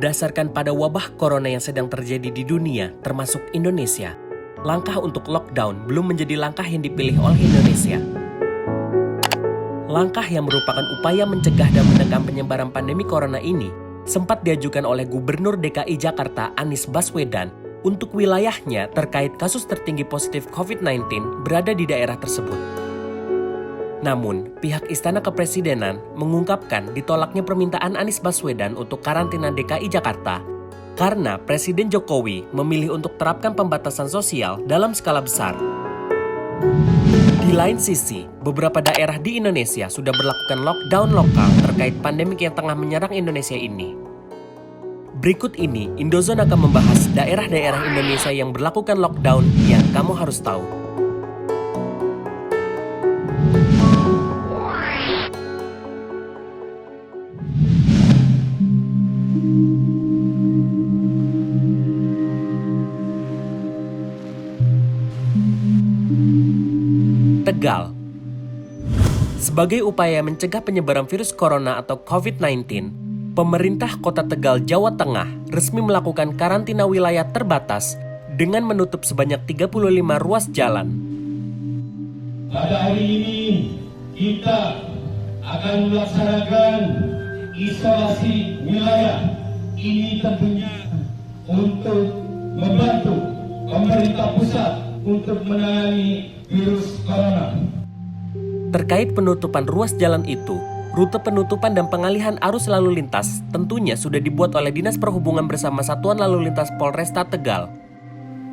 Berdasarkan pada wabah corona yang sedang terjadi di dunia, termasuk Indonesia, langkah untuk lockdown belum menjadi langkah yang dipilih oleh Indonesia. Langkah yang merupakan upaya mencegah dan menekan penyebaran pandemi corona ini sempat diajukan oleh Gubernur DKI Jakarta Anies Baswedan untuk wilayahnya terkait kasus tertinggi positif COVID-19 berada di daerah tersebut. Namun, pihak Istana Kepresidenan mengungkapkan ditolaknya permintaan Anies Baswedan untuk karantina DKI Jakarta karena Presiden Jokowi memilih untuk terapkan pembatasan sosial dalam skala besar. Di lain sisi, beberapa daerah di Indonesia sudah berlakukan lockdown lokal terkait pandemik yang tengah menyerang Indonesia ini. Berikut ini, Indozone akan membahas daerah-daerah Indonesia yang berlakukan lockdown yang kamu harus tahu. Tegal. Sebagai upaya mencegah penyebaran virus corona atau COVID-19, pemerintah Kota Tegal, Jawa Tengah resmi melakukan karantina wilayah terbatas dengan menutup sebanyak 35 ruas jalan. Pada hari ini kita akan melaksanakan isolasi wilayah. Ini tentunya untuk membantu pemerintah pusat untuk menangani virus corona. Terkait penutupan ruas jalan itu, rute penutupan dan pengalihan arus lalu lintas tentunya sudah dibuat oleh Dinas Perhubungan bersama Satuan Lalu Lintas Polresta Tegal.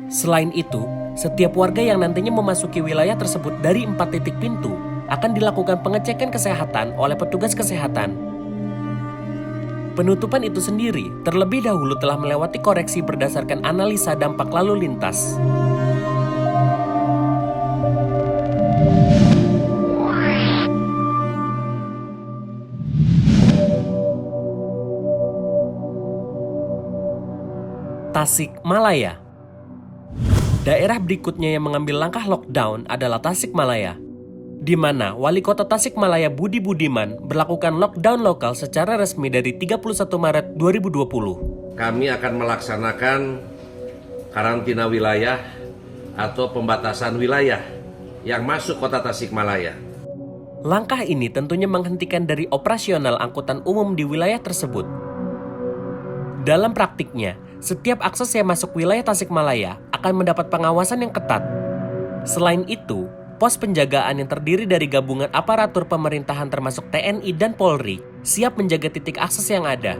Selain itu, setiap warga yang nantinya memasuki wilayah tersebut dari 4 titik pintu akan dilakukan pengecekan kesehatan oleh petugas kesehatan. Penutupan itu sendiri terlebih dahulu telah melewati koreksi berdasarkan analisa dampak lalu lintas. Tasikmalaya. Daerah berikutnya yang mengambil langkah lockdown adalah Tasikmalaya, di mana Wali Kota Tasikmalaya Budi Budiman berlakukan lockdown lokal secara resmi dari 31 Maret 2020. Kami akan melaksanakan karantina wilayah atau pembatasan wilayah yang masuk Kota Tasikmalaya. Langkah ini tentunya menghentikan dari operasional angkutan umum di wilayah tersebut. Dalam praktiknya, setiap akses yang masuk wilayah Tasikmalaya akan mendapat pengawasan yang ketat. Selain itu, pos penjagaan yang terdiri dari gabungan aparatur pemerintahan termasuk TNI dan Polri siap menjaga titik akses yang ada.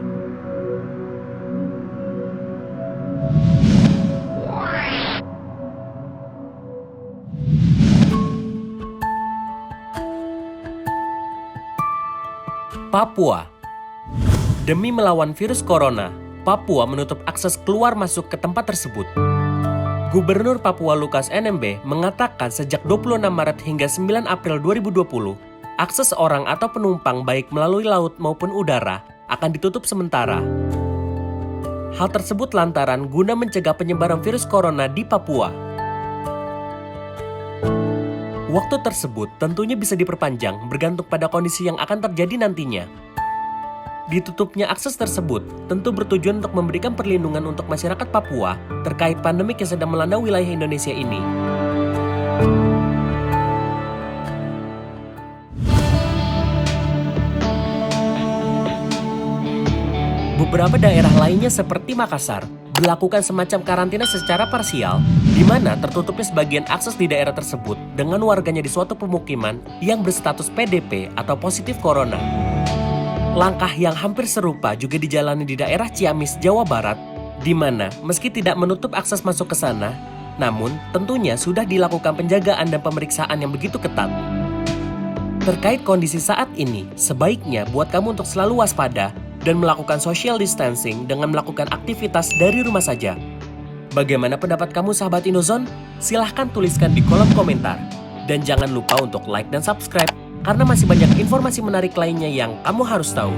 Papua. Demi melawan virus corona, Papua menutup akses keluar masuk ke tempat tersebut. Gubernur Papua Lukas NMB mengatakan sejak 26 Maret hingga 9 April 2020, akses orang atau penumpang baik melalui laut maupun udara akan ditutup sementara. Hal tersebut lantaran guna mencegah penyebaran virus corona di Papua. Waktu tersebut tentunya bisa diperpanjang bergantung pada kondisi yang akan terjadi nantinya. Ditutupnya akses tersebut tentu bertujuan untuk memberikan perlindungan untuk masyarakat Papua terkait pandemik yang sedang melanda wilayah Indonesia ini. Beberapa daerah lainnya seperti Makassar berlakukan semacam karantina secara parsial, di mana tertutupnya sebagian akses di daerah tersebut dengan warganya di suatu pemukiman yang berstatus PDP atau positif corona. Langkah yang hampir serupa juga dijalani di daerah Ciamis, Jawa Barat, di mana meski tidak menutup akses masuk ke sana, namun tentunya sudah dilakukan penjagaan dan pemeriksaan yang begitu ketat. Terkait kondisi saat ini, sebaiknya buat kamu untuk selalu waspada dan melakukan social distancing dengan melakukan aktivitas dari rumah saja. Bagaimana pendapat kamu sahabat Indozone? Silahkan tuliskan di kolom komentar. Dan jangan lupa untuk like dan subscribe, karena masih banyak informasi menarik lainnya yang kamu harus tahu.